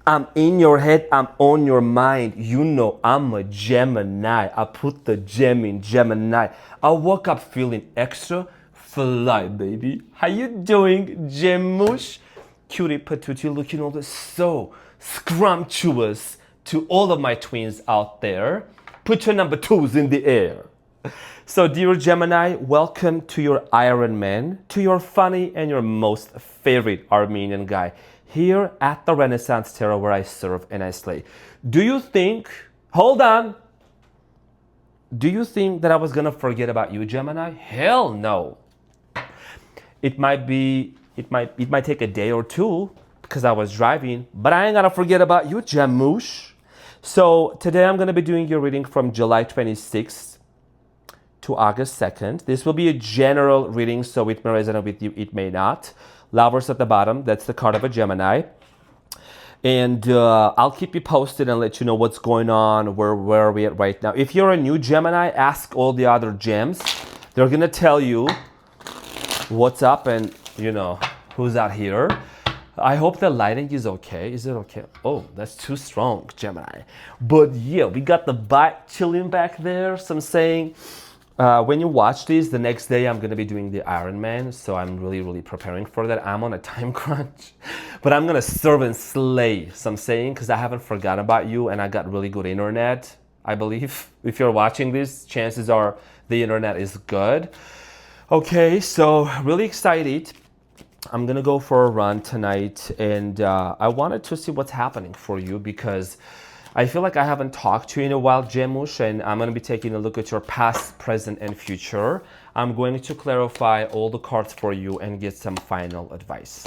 I'm in your head, I'm on your mind. You know I'm a Gemini. I put the gem in Gemini. I woke up feeling extra fly, baby. How you doing, Gemush? Cutie patootie looking all this so scrumptious to all of my twins out there. Put your number twos in the air. So, dear Gemini, welcome to your Iron Man, to your funny and your most favorite Armenian guy here at the Renaissance Tarot where I serve and I slay. Do you think, hold on, do you think that I was gonna forget about you, Gemini? Hell no. It might take a day or two because I was driving, but I ain't gonna forget about you, Gemush. So today I'm gonna be doing your reading from July 26th to August 2nd. This will be a general reading, so it may resonate with you, it may not. Lovers at the bottom, that's the card of a Gemini. And I'll keep you posted and let you know what's going on, where are we at right now. If you're a new Gemini, ask all the other gems. They're gonna tell you what's up and, you know, who's out here. I hope the lighting is okay. Is it okay? Oh, that's too strong, Gemini. But yeah, we got the bike chilling back there. So I'm saying, when you watch this, the next day I'm gonna be doing the Iron Man, so I'm really preparing for that. I'm on a time crunch, but I'm gonna serve and slay. So I'm saying, because I haven't forgotten about you, and I got really good internet. I believe if you're watching this, chances are the internet is good. Okay, so really excited. I'm gonna go for a run tonight, and I wanted to see what's happening for you because I feel like I haven't talked to you in a while, Gemush, and I'm going to be taking a look at your past, present, and future. I'm going to clarify all the cards for you and get some final advice.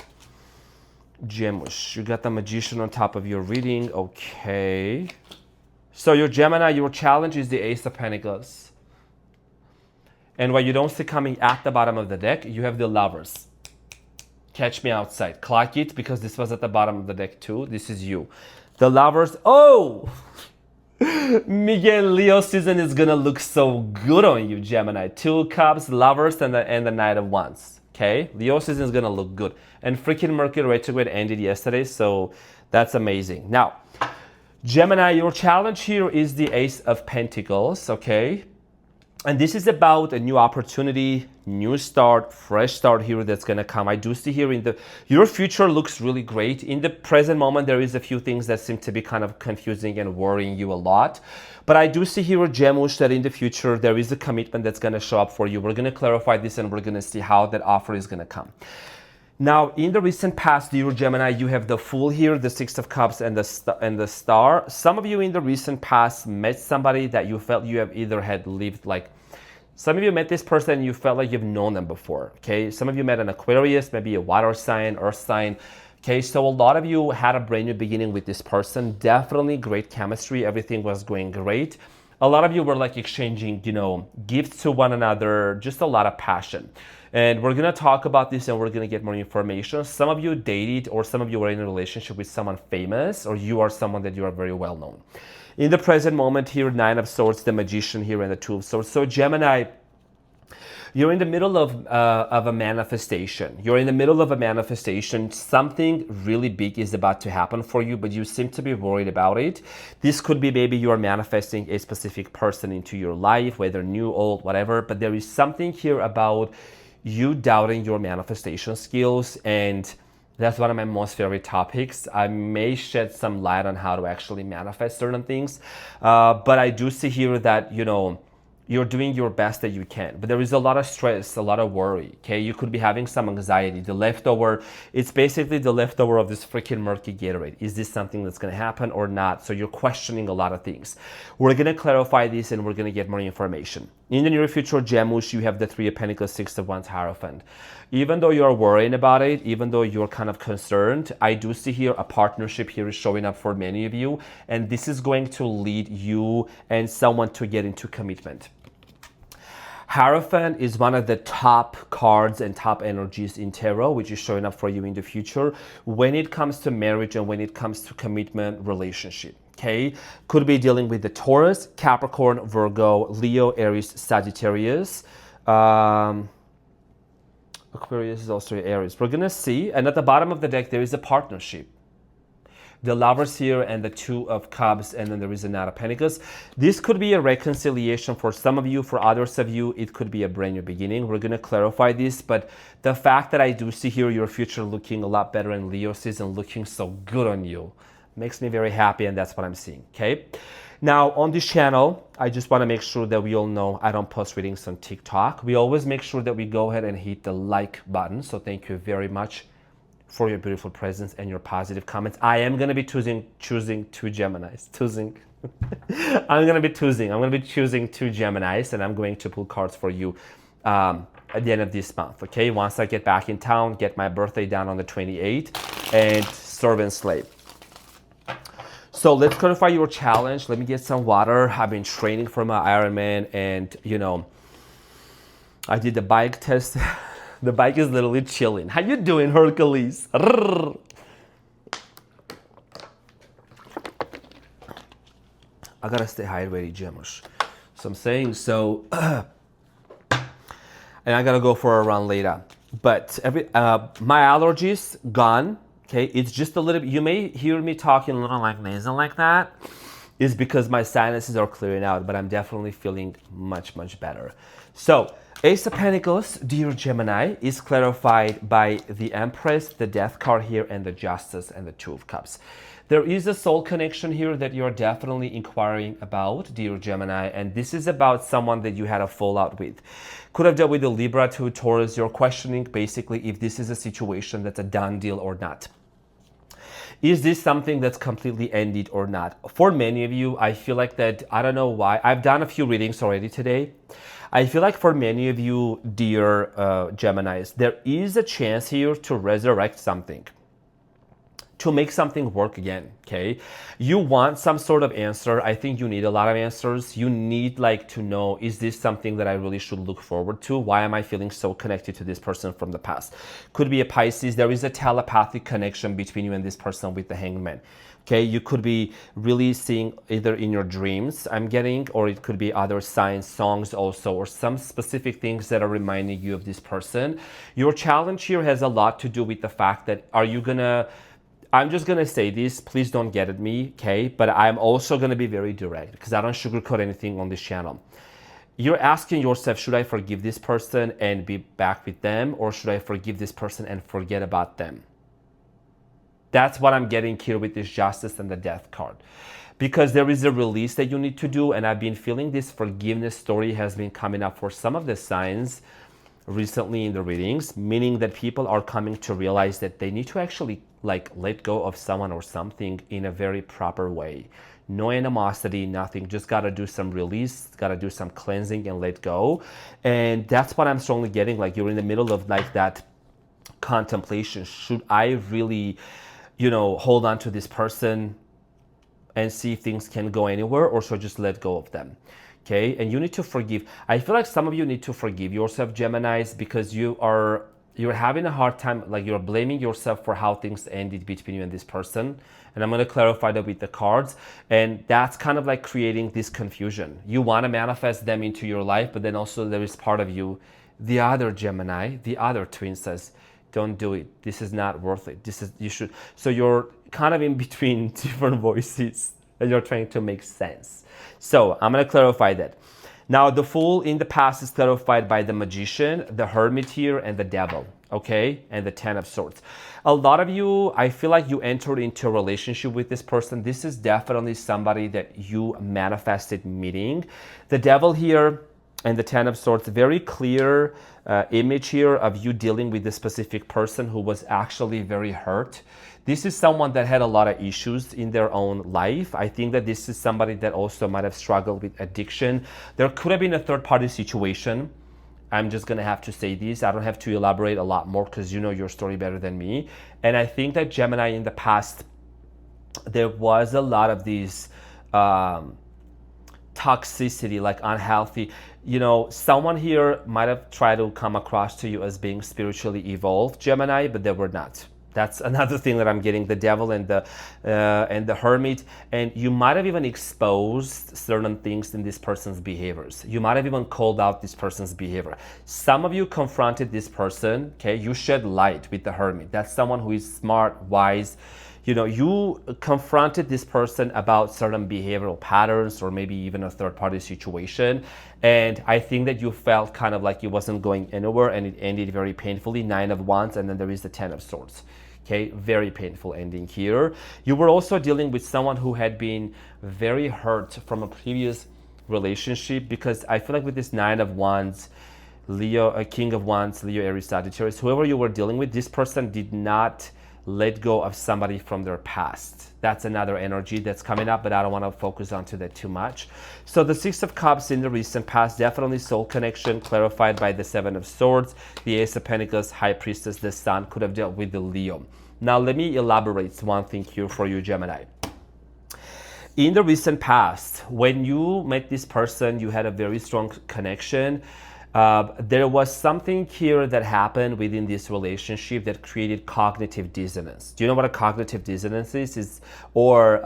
Gemush, you got the Magician on top of your reading. Okay. So your Gemini, your challenge is the Ace of Pentacles. And what you don't see coming at the bottom of the deck, you have the Lovers. Catch me outside. Clock it, because this was at the bottom of the deck too. This is you. The Lovers, oh! Miguel, Leo season is gonna look so good on you, Gemini. Two Cups, Lovers, and the Knight of Wands. Okay? Leo season is gonna look good. And freaking Mercury retrograde ended yesterday, so that's amazing. Now, Gemini, your challenge here is the Ace of Pentacles, okay? And this is about a new opportunity, new start, fresh start here that's gonna come. I do see here your future looks really great. In the present moment, there is a few things that seem to be kind of confusing and worrying you a lot. But I do see here, Gemush, that in the future, there is a commitment that's gonna show up for you. We're gonna clarify this and we're gonna see how that offer is gonna come. Now, in the recent past, dear Gemini, you have the Fool here, the Six of Cups, and the Star. Some of you in the recent past met somebody that you felt you have either had lived like. Some of you met this person and you felt like you've known them before. Okay, some of you met an Aquarius, maybe a water sign, earth sign. Okay, so a lot of you had a brand new beginning with this person. Definitely great chemistry. Everything was going great. A lot of you were like exchanging, you know, gifts to one another, just a lot of passion. And we're gonna talk about this and we're gonna get more information. Some of you dated or some of you were in a relationship with someone famous, or you are someone that you are very well known. In the present moment here, Nine of Swords, the Magician here, and the Two of Swords. So Gemini, you're in the middle of a manifestation. You're in the middle of a manifestation. Something really big is about to happen for you, but you seem to be worried about it. This could be maybe you are manifesting a specific person into your life, whether new, old, whatever. But there is something here about you doubting your manifestation skills, and that's one of my most favorite topics. I may shed some light on how to actually manifest certain things, but I do see here that, you know, you're doing your best that you can, but there is a lot of stress, a lot of worry, okay? You could be having some anxiety. The leftover, it's basically the leftover of this freaking murky Gatorade. Is this something that's gonna happen or not? So you're questioning a lot of things. We're gonna clarify this and we're gonna get more information. In the near future, Gemush, you have the Three of Pentacles, Six of Wands, Hierophant. Even though you're worrying about it, even though you're kind of concerned, I do see here a partnership here is showing up for many of you, and this is going to lead you and someone to get into commitment. Hierophant is one of the top cards and top energies in tarot, which is showing up for you in the future when it comes to marriage and when it comes to commitment, relationship. Okay, could be dealing with the Taurus, Capricorn, Virgo, Leo, Aries, Sagittarius. Aquarius is also Aries. We're gonna see, and at the bottom of the deck there is a partnership. the Lovers here and the Two of Cups, and then there is a Knight of Pentacles. This could be a reconciliation for some of you. For others of you, it could be a brand new beginning. We're going to clarify this, but the fact that I do see here your future looking a lot better in Leo season, looking so good on you, makes me very happy, and that's what I'm seeing, okay? Now, on this channel, I just want to make sure that we all know I don't post readings on TikTok. We always make sure that we go ahead and hit the like button, so thank you very much for your beautiful presence and your positive comments. I am going to be choosing two Geminis. I'm going to be choosing two Geminis, and I'm going to pull cards for you at the end of this month, okay? Once I get back in town, get my birthday down on the 28th, and serve and slave. So let's clarify your challenge. Let me get some water. I've been training for my Ironman, and you know, I did the bike test. The bike is literally chilling. How you doing, Hercules? I gotta stay hydrated, Gemush. So I'm saying so, and I gotta go for a run later. But my allergies gone. Okay, it's just a little bit. You may hear me talking a little like nasal like that. Is because my sinuses are clearing out, but I'm definitely feeling much, much better. So, Ace of Pentacles, dear Gemini, is clarified by the Empress, the Death card here, and the Justice and the Two of Cups. There is a soul connection here that you're definitely inquiring about, dear Gemini, and this is about someone that you had a fallout with. Could have dealt with the Libra to Taurus. You're questioning basically if this is a situation that's a done deal or not. Is this something that's completely ended or not? For many of you, I feel like that, I don't know why. I've done a few readings already today. I feel like for many of you, dear Geminis, there is a chance here to resurrect something, to make something work again, okay? You want some sort of answer. I think you need a lot of answers. You need like to know, is this something that I really should look forward to? Why am I feeling so connected to this person from the past? Could be a Pisces. There is a telepathic connection between you and this person with the Hangman. Okay, you could be really seeing either in your dreams, I'm getting, or it could be other signs, songs also, or some specific things that are reminding you of this person. Your challenge here has a lot to do with the fact that I'm just gonna say this, please don't get at me, okay? But I'm also gonna be very direct because I don't sugarcoat anything on this channel. You're asking yourself, should I forgive this person and be back with them, or should I forgive this person and forget about them? That's what I'm getting here with this Justice and the Death card. Because there is a release that you need to do, and I've been feeling this forgiveness story has been coming up for some of the signs recently in the readings, meaning that people are coming to realize that they need to actually like let go of someone or something in a very proper way. No animosity, nothing, just gotta do some release, gotta do some cleansing and let go. And that's what I'm strongly getting, like you're in the middle of like that contemplation. Should I really, you know, hold on to this person and see if things can go anywhere, or should I just let go of them? Okay, and you need to forgive. I feel like some of you need to forgive yourself, Geminis, because you're having a hard time, like you're blaming yourself for how things ended between you and this person. And I'm going to clarify that with the cards. And that's kind of like creating this confusion. You want to manifest them into your life, but then also there is part of you, the other Gemini, the other twin says, don't do it. This is not worth it. You should. So you're kind of in between different voices and you're trying to make sense. So I'm going to clarify that. Now, the Fool in the past is clarified by the Magician, the Hermit here, and the Devil, okay? And the Ten of Swords. A lot of you, I feel like you entered into a relationship with this person. This is definitely somebody that you manifested meeting. The Devil here and the Ten of Swords, very clear image here of you dealing with this specific person who was actually very hurt. This is someone that had a lot of issues in their own life. I think that this is somebody that also might have struggled with addiction. There could have been a third-party situation. I'm just going to have to say this. I don't have to elaborate a lot more because you know your story better than me. And I think that Gemini in the past, there was a lot of these toxicity, like unhealthy. You know, someone here might have tried to come across to you as being spiritually evolved, Gemini, but they were not. That's another thing that I'm getting, the Devil and the Hermit. And you might have even exposed certain things in this person's behaviors. You might have even called out this person's behavior. Some of you confronted this person, okay? You shed light with the Hermit. That's someone who is smart, wise. You confronted this person about certain behavioral patterns or maybe even a third party situation. And I think that you felt kind of like it wasn't going anywhere and it ended very painfully. 9 of Wands, and then there is the 10 of Swords. Okay, very painful ending here. You were also dealing with someone who had been very hurt from a previous relationship, because I feel like with this 9 of Wands, Leo, King of Wands, Leo, Aries, Sagittarius, whoever you were dealing with, this person did not let go of somebody from their past. That's another energy that's coming up, but I don't want to focus onto that too much. So the 6 of Cups in the recent past, definitely soul connection, clarified by the 7 of Swords, the Ace of Pentacles, High Priestess, the Sun, could have dealt with the Leo. Now let me elaborate one thing here for you, Gemini. In the recent past, when you met this person, you had a very strong connection. There was something here that happened within this relationship that created cognitive dissonance. Do you know what a cognitive dissonance is? Or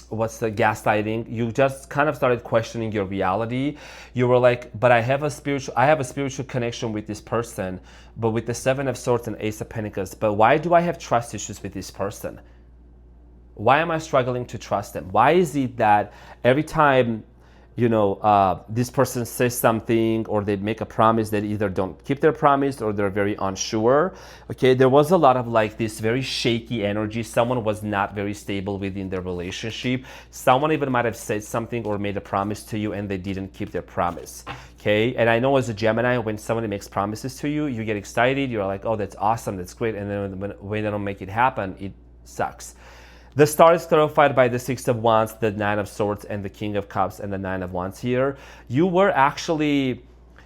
what's the gaslighting? You just kind of started questioning your reality. You were like, but I have a spiritual connection with this person, but with the 7 of Swords and Ace of Pentacles, but why do I have trust issues with this person? Why am I struggling to trust them? Why is it that every time this person says something or they make a promise, that either don't keep their promise or they're very unsure? Okay, there was a lot of like this very shaky energy. Someone was not very stable within their relationship. Someone even might have said something or made a promise to you and they didn't keep their promise. Okay, and I know as a Gemini, when somebody makes promises to you, you get excited. You're like, oh, that's awesome, that's great. And then when they don't make it happen, it sucks. The star is clarified by the 6 of Wands, the 9 of Swords, and the King of Cups, and the 9 of Wands here. You were actually,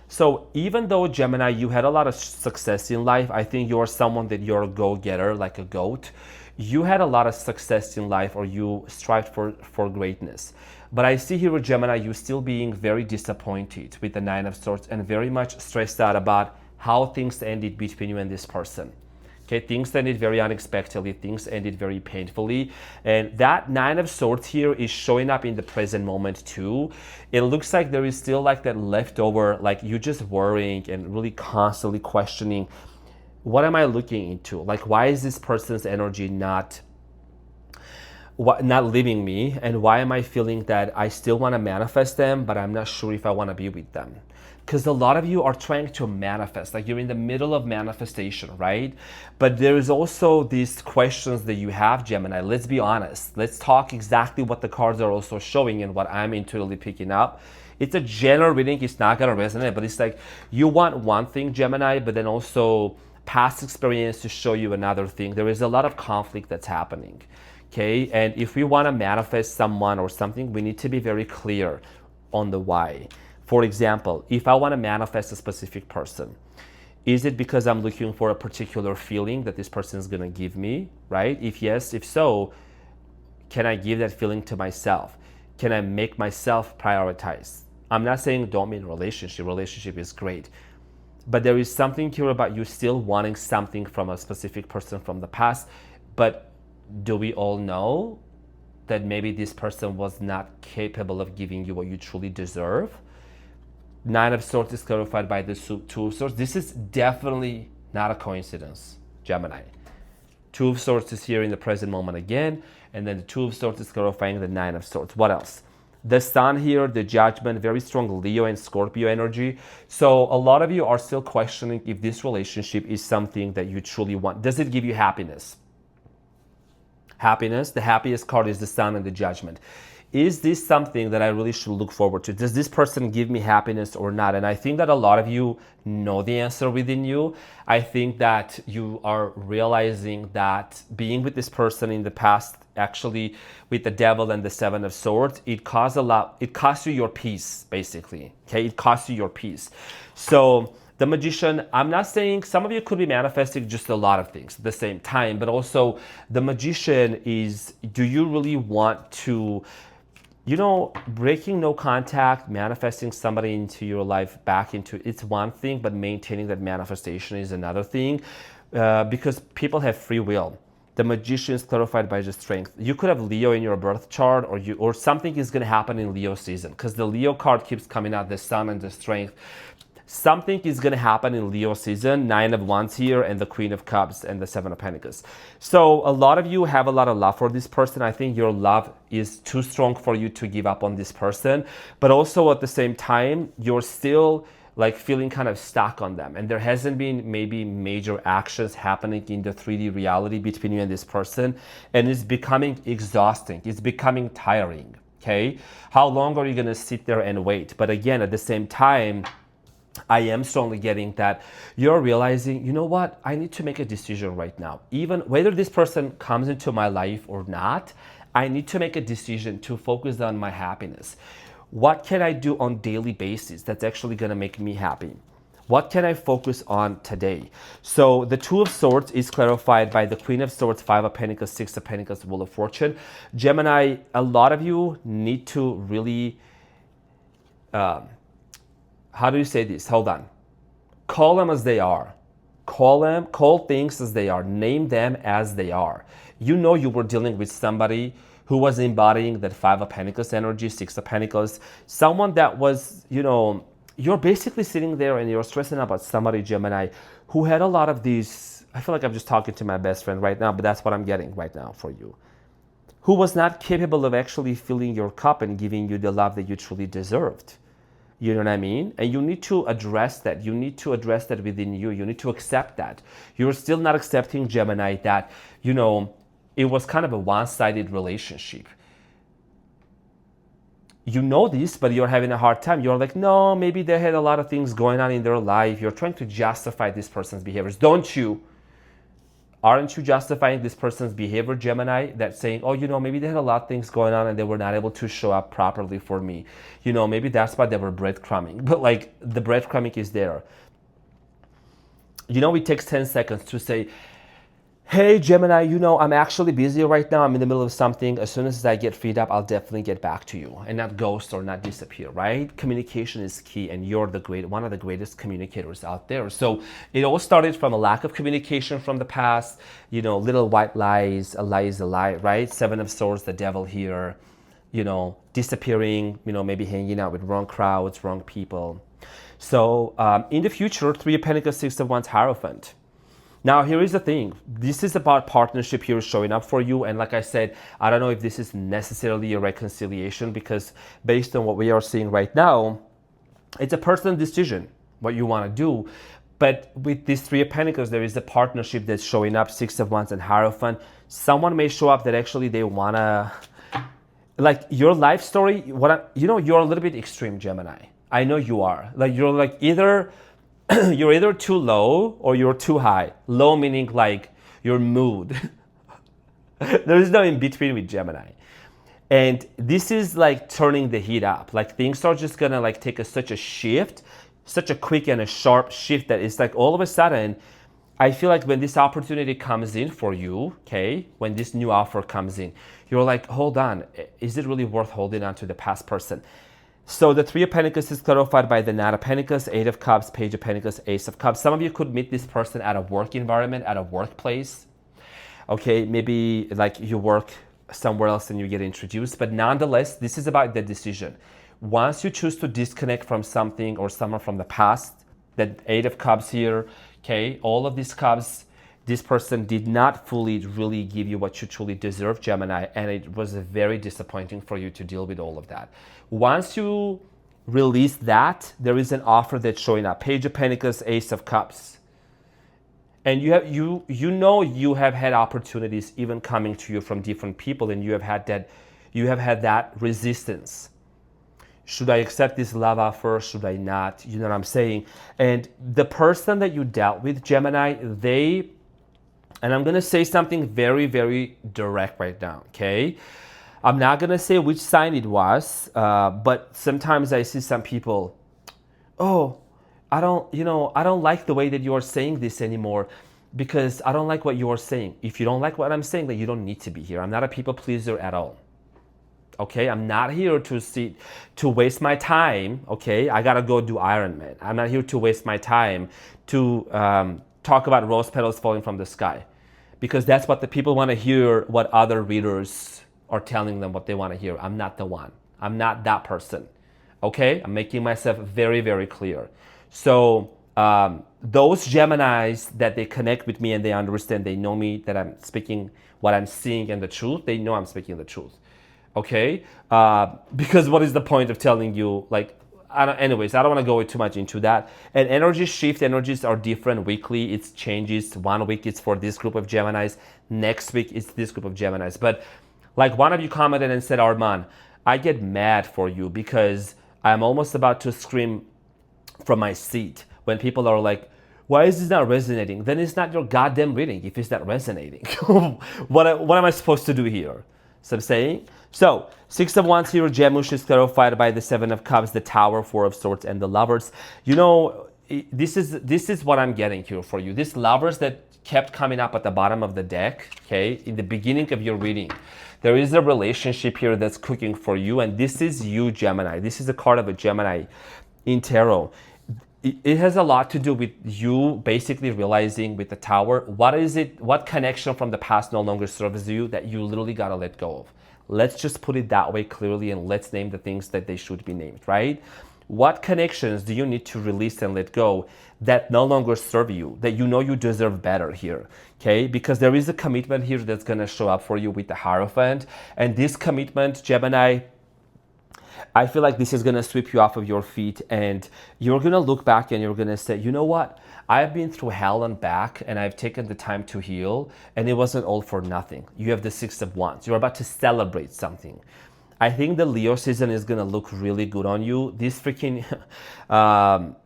so even though Gemini, you had a lot of success in life, I think you're someone that you're a go-getter, like a goat. You had a lot of success in life, or you strived for greatness. But I see here with Gemini, you still being very disappointed with the 9 of Swords and very much stressed out about how things ended between you and this person. Okay, things ended very unexpectedly, things ended very painfully. And that 9 of Swords here is showing up in the present moment too. It looks like there is still like that leftover, like you just worrying and really constantly questioning, what am I looking into? Like, why is this person's energy not leaving me? And why am I feeling that I still want to manifest them, but I'm not sure if I want to be with them? Because a lot of you are trying to manifest, like you're in the middle of manifestation, right? But there is also these questions that you have, Gemini. Let's be honest. Let's talk exactly what the cards are also showing and what I'm intuitively picking up. It's a general reading. It's not going to resonate, but it's like you want one thing, Gemini, but then also past experience to show you another thing. There is a lot of conflict that's happening, okay? And if we want to manifest someone or something, we need to be very clear on the why. For example, if I want to manifest a specific person, is it because I'm looking for a particular feeling that this person is going to give me, right? If yes, if so, can I give that feeling to myself? Can I make myself prioritize? I'm not saying don't be in a relationship. Relationship is great. But there is something here about you still wanting something from a specific person from the past. But do we all know that maybe this person was not capable of giving you what you truly deserve? 9 of Swords is clarified by the 2 of Swords. This is definitely not a coincidence, Gemini. 2 of Swords is here in the present moment again, and then the 2 of Swords is clarifying the 9 of Swords. What else? The Sun here, the Judgment, very strong Leo and Scorpio energy. So a lot of you are still questioning if this relationship is something that you truly want. Does it give you happiness? Happiness, the happiest card is the Sun and the Judgment. Is this something that I really should look forward to? Does this person give me happiness or not? And I think that a lot of you know the answer within you. I think that you are realizing that being with this person in the past, actually with the Devil and the 7 of Swords, it costs a lot. It costs you your peace, basically. Okay, it costs you your peace. So the Magician, I'm not saying, some of you could be manifesting just a lot of things at the same time, but also the Magician is, do you really want to, breaking no contact, manifesting somebody into your life back into, it's one thing, but maintaining that manifestation is another thing, because people have free will. The Magician is clarified by the Strength. You could have Leo in your birth chart, or something is going to happen in Leo season, because the Leo card keeps coming out, the Sun and the Strength. Something is going to happen in Leo season. 9 of Wands here and the Queen of Cups and the 7 of Pentacles. So a lot of you have a lot of love for this person. I think your love is too strong for you to give up on this person. But also at the same time, you're still like feeling kind of stuck on them. And there hasn't been maybe major actions happening in the 3D reality between you and this person. And it's becoming exhausting. It's becoming tiring. Okay. How long are you going to sit there and wait? But again, at the same time, I am strongly getting that you're realizing, you know what, I need to make a decision right now. Even whether this person comes into my life or not, I need to make a decision to focus on my happiness. What can I do on a daily basis that's actually going to make me happy? What can I focus on today? So the Two of Swords is clarified by the Queen of Swords, 5 of Pentacles, 6 of Pentacles, Wheel of Fortune. Gemini, a lot of you need to really... how do you say this? Hold on. Call them as they are. Call things as they are. Name them as they are. You know you were dealing with somebody who was embodying that 5 of Pentacles energy, 6 of Pentacles. Someone that was, you know, you're basically sitting there and you're stressing about somebody, Gemini, who had a lot of these, I feel like I'm just talking to my best friend right now, but that's what I'm getting right now for you. Who was not capable of actually filling your cup and giving you the love that you truly deserved. You know what I mean? And you need to address that. You need to address that within you. You need to accept that. You're still not accepting, Gemini, that, you know, it was kind of a one-sided relationship. You know this, but you're having a hard time. You're like, no, maybe they had a lot of things going on in their life. You're trying to justify this person's behaviors. Don't you? Aren't you justifying this person's behavior, Gemini? That's saying, oh, you know, maybe they had a lot of things going on and they were not able to show up properly for me. You know, maybe that's why they were breadcrumbing. But like the breadcrumbing is there. You know, it takes 10 seconds to say, hey, Gemini, you know, I'm actually busy right now. I'm in the middle of something. As soon as I get freed up, I'll definitely get back to you, and not ghost or not disappear, right? Communication is key, and you're one of the greatest communicators out there. So it all started from a lack of communication from the past, you know, little white lies, a lie is a lie, right? 7 of Swords, the devil here, you know, disappearing, you know, maybe hanging out with wrong crowds, wrong people. So in the future, 3 of Pentacles, 6 of Wands, Hierophant. Now, here is the thing. This is about partnership here showing up for you. And like I said, I don't know if this is necessarily a reconciliation, because based on what we are seeing right now, it's a personal decision what you want to do. But with this 3 of Pentacles, there is a partnership that's showing up, 6 of Wands and Hierophant. Someone may show up that actually they want to, like your life story, you know, you're a little bit extreme, Gemini. I know you are. Like you're like either... you're either too low or you're too high. Low meaning like your mood. There is no in between with Gemini. And this is like turning the heat up. Like things are just gonna like take such a shift, such a quick and a sharp shift that it's like all of a sudden, I feel like when this opportunity comes in for you, okay, when this new offer comes in, you're like, hold on, is it really worth holding on to the past person? So the 3 of Pentacles is clarified by the Knight of Pentacles, 8 of Cups, Page of Pentacles, Ace of Cups. Some of you could meet this person at a work environment, at a workplace. Okay, maybe like you work somewhere else and you get introduced. But nonetheless, this is about the decision. Once you choose to disconnect from something or someone from the past, that 8 of Cups here, okay, all of these cups, this person did not fully really give you what you truly deserve, Gemini, and it was very disappointing for you to deal with all of that. Once you release that, there is an offer that's showing up. Page of Pentacles, Ace of Cups. And you have had opportunities even coming to you from different people, and you have had that resistance. Should I accept this love offer? Should I not? You know what I'm saying? And the person that you dealt with, Gemini, and I'm going to say something very, very direct right now, okay? I'm not going to say which sign it was, but sometimes I see some people, oh, I don't like the way that you are saying this anymore because I don't like what you are saying. If you don't like what I'm saying, then you don't need to be here. I'm not a people pleaser at all. Okay, I'm not here to waste my time. Okay, I gotta go do Ironman. I'm not here to waste my time to talk about rose petals falling from the sky, because that's what the people want to hear. What other readers are telling them what they want to hear. I'm not the one. I'm not that person. Okay, I'm making myself very, very clear. So those Geminis that they connect with me and they understand, they know me, that I'm speaking what I'm seeing and the truth, they know I'm speaking the truth. Okay? Because what is the point of telling you, like, anyways, I don't want to go too much into that. And energy shift, energies are different weekly. It changes. 1 week it's for this group of Geminis. Next week it's this group of Geminis. But like one of you commented and said, Arman, I get mad for you because I'm almost about to scream from my seat when people are like, why is this not resonating? Then it's not your goddamn reading if it's not resonating. What am I supposed to do here? So I'm saying, so 6 of Wands here, Jamush is clarified by the 7 of Cups, the Tower, 4 of Swords, and the Lovers. You know, this is what I'm getting here for you. This Lovers that kept coming up at the bottom of the deck, okay, in the beginning of your reading. There is a relationship here that's cooking for you, and this is you, Gemini. This is a card of a Gemini in tarot. It has a lot to do with you basically realizing with the Tower, what connection from the past no longer serves you that you literally gotta let go of. Let's just put it that way clearly, and let's name the things that they should be named, right? What connections do you need to release and let go that no longer serve you, that you know you deserve better here, okay? Because there is a commitment here that's gonna show up for you with the Hierophant, and this commitment, Gemini, I feel like this is going to sweep you off of your feet, and you're going to look back and you're going to say, you know what? I've been through hell and back, and I've taken the time to heal, and it wasn't all for nothing. You have the 6 of Wands. You're about to celebrate something. I think the Leo season is going to look really good on you. This freaking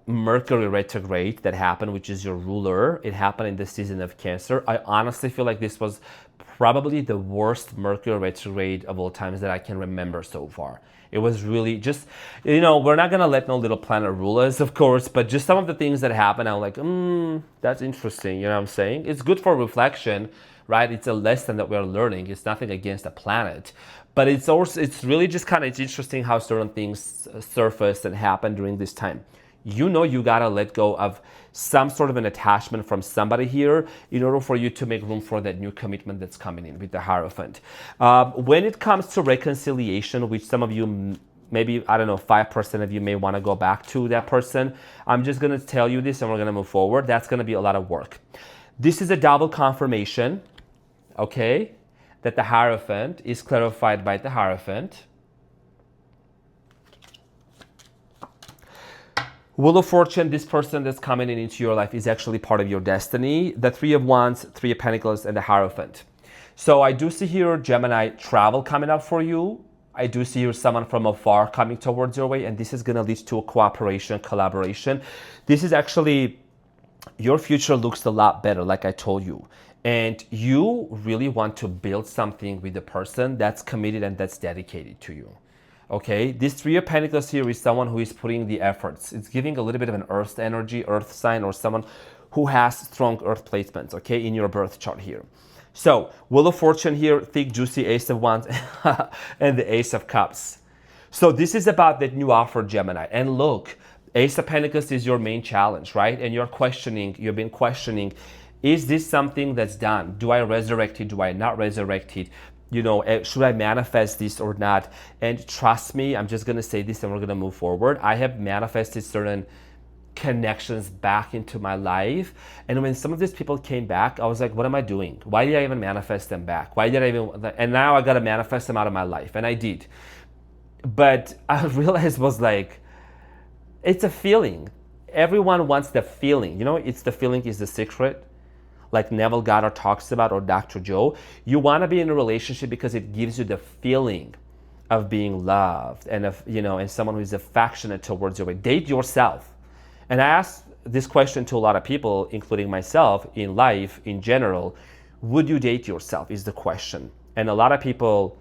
Mercury retrograde that happened, which is your ruler, it happened in the season of Cancer. I honestly feel like this was probably the worst Mercury retrograde of all times that I can remember so far. It was really just, you know, we're not going to let no little planet rule us, of course, but just some of the things that happened, I'm like, that's interesting, you know what I'm saying? It's good for reflection, right? It's a lesson that we're learning. It's nothing against the planet. But it's also, it's really just kind of, it's interesting how certain things surface and happen during this time. You know you gotta let go of some sort of an attachment from somebody here in order for you to make room for that new commitment that's coming in with the Hierophant. When it comes to reconciliation, which some of you, maybe, I don't know, 5% of you may want to go back to that person, I'm just gonna tell you this and we're gonna move forward. That's gonna be a lot of work. This is a double confirmation, okay, that the Hierophant is clarified by the Hierophant. Wheel of Fortune, this person that's coming into your life is actually part of your destiny. The 3 of Wands, 3 of Pentacles, and the Hierophant. So I do see here Gemini travel coming up for you. I do see here someone from afar coming towards your way, and this is going to lead to a cooperation, collaboration. This is actually, your future looks a lot better, like I told you. And you really want to build something with the person that's committed and that's dedicated to you. Okay, this 3 of Pentacles here is someone who is putting the efforts. It's giving a little bit of an earth energy, earth sign, or someone who has strong earth placements, okay, in your birth chart here. So, Wheel of Fortune here, thick, juicy Ace of Wands, and the Ace of Cups. So this is about that new offer, Gemini. And look, Ace of Pentacles is your main challenge, right? And you've been questioning, is this something that's done? Do I resurrect it? Do I not resurrect it? You know, should I manifest this or not? And trust me, I'm just going to say this and we're going to move forward. I have manifested certain connections back into my life. And when some of these people came back, I was like, what am I doing? Why did I even manifest them back? Why did I even, and now I got to manifest them out of my life. And I did. But I realized was like, it's a feeling. Everyone wants the feeling. You know, it's the feeling is the secret. Like Neville Goddard talks about, or Dr. Joe, you want to be in a relationship because it gives you the feeling of being loved and of, you know, and someone who is affectionate towards you. Date yourself. And I ask this question to a lot of people, including myself, in life, in general. Would you date yourself is the question. And a lot of people,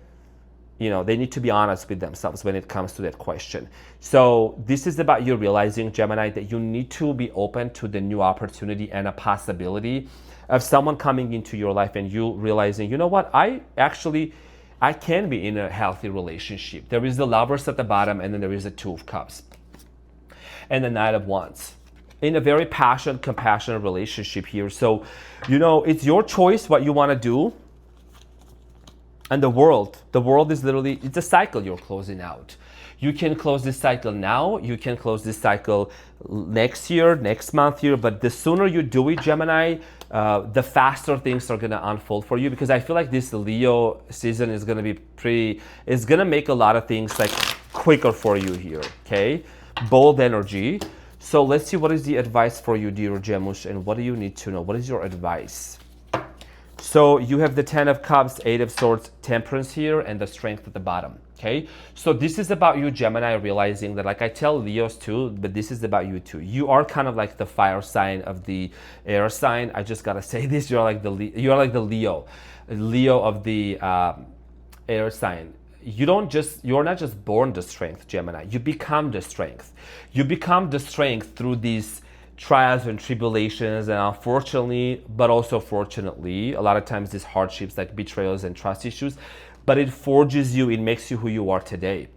you know, they need to be honest with themselves when it comes to that question. So this is about you realizing, Gemini, that you need to be open to the new opportunity and a possibility of someone coming into your life and you realizing, you know what, I can be in a healthy relationship. There is the Lovers at the bottom, and then there is the 2 of Cups and the Knight of Wands in a very passionate, compassionate relationship here. So, you know, it's your choice what you want to do. And the world is literally, it's a cycle you're closing out. You can close this cycle now, you can close this cycle next year, next month here, but the sooner you do it, Gemini, the faster things are gonna unfold for you, because I feel like this Leo season is gonna be it's gonna make a lot of things like quicker for you here, okay? Bold energy. So let's see, what is the advice for you, dear Gemush, and what do you need to know? What is your advice? So you have the 10 of Cups, 8 of Swords, Temperance here, and the Strength at the bottom, okay? So this is about you, Gemini, realizing that, like I tell Leos too, but this is about you too. You are kind of like the fire sign of the air sign. I just gotta say this, you're like the Leo of the air sign. You're not just born the strength, Gemini. You become the strength. You become the strength through these trials and tribulations, and unfortunately, but also fortunately, a lot of times these hardships like betrayals and trust issues, but it forges you, it makes you who you are today.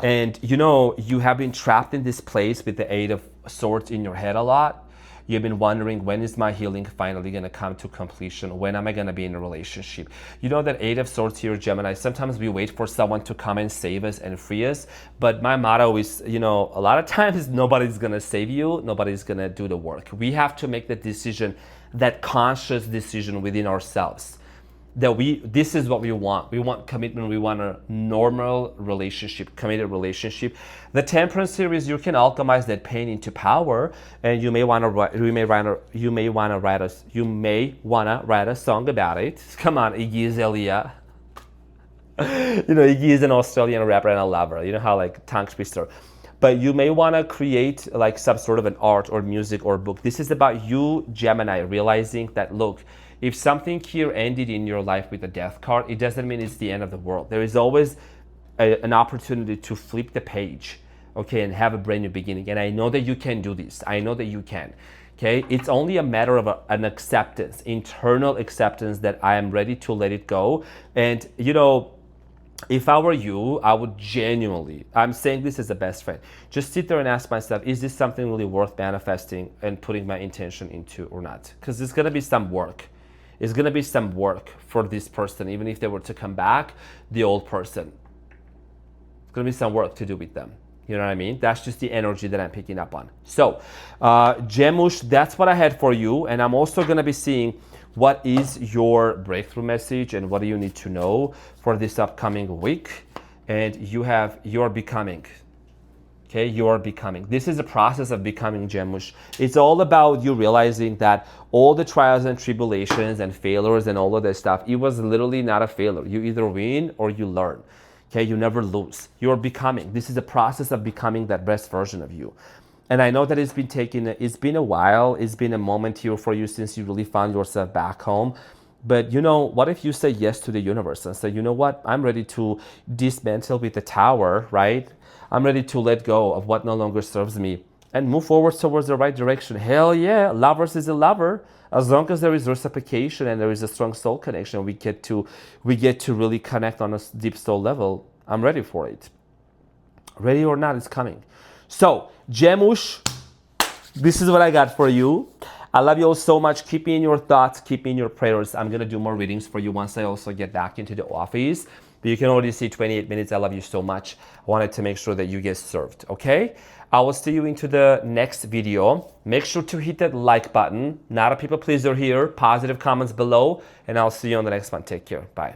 And you have been trapped in this place with the 8 of Swords in your head a lot. You've been wondering, when is my healing finally going to come to completion? When am I going to be in a relationship? You know that 8 of Swords here, Gemini, sometimes we wait for someone to come and save us and free us. But my motto is, a lot of times nobody's going to save you. Nobody's going to do the work. We have to make the decision, that conscious decision within ourselves, that this is what we want. We want commitment. We want a normal relationship, committed relationship. The Temperance series, you can alchemize that pain into power, and you may want to write a song about it. Come on, Iggy Azalea. Iggy is an Australian rapper and a lover. You know how, like, tongue twister. But you may want to create like some sort of an art or music or book. This is about you, Gemini, realizing that, look, if something here ended in your life with a death card, it doesn't mean it's the end of the world. There is always an opportunity to flip the page, okay, and have a brand new beginning. And I know that you can do this. I know that you can, okay? It's only a matter of an acceptance, internal acceptance, that I am ready to let it go. And, if I were you, I would genuinely, I'm saying this as a best friend, just sit there and ask myself, is this something really worth manifesting and putting my intention into or not? Because there's going to be some work. It's going to be some work for this person, even if they were to come back, the old person. It's going to be some work to do with them. You know what I mean? That's just the energy that I'm picking up on. So, Gemush, that's what I had for you. And I'm also going to be seeing what is your breakthrough message and what do you need to know for this upcoming week. And you're becoming. Okay, you're becoming. This is a process of becoming, Gemush. It's all about you realizing that all the trials and tribulations and failures and all of this stuff, it was literally not a failure. You either win or you learn. Okay, you never lose. You're becoming. This is a process of becoming that best version of you. And I know that it's been a while. It's been a moment here for you since you really found yourself back home. But what if you say yes to the universe and say, you know what, I'm ready to dismantle with the tower, right? I'm ready to let go of what no longer serves me and move forward towards the right direction. Hell yeah, lovers is a lover. As long as there is reciprocation and there is a strong soul connection, we get to really connect on a deep soul level. I'm ready for it. Ready or not, it's coming. So, Gemush, this is what I got for you. I love you all so much. Keep me in your thoughts, keep me in your prayers. I'm going to do more readings for you once I also get back into the office. But you can already see 28 minutes. I love you so much. I wanted to make sure that you get served, okay? I will see you into the next video. Make sure to hit that like button. Not a people pleaser here. Positive comments below. And I'll see you on the next one. Take care. Bye.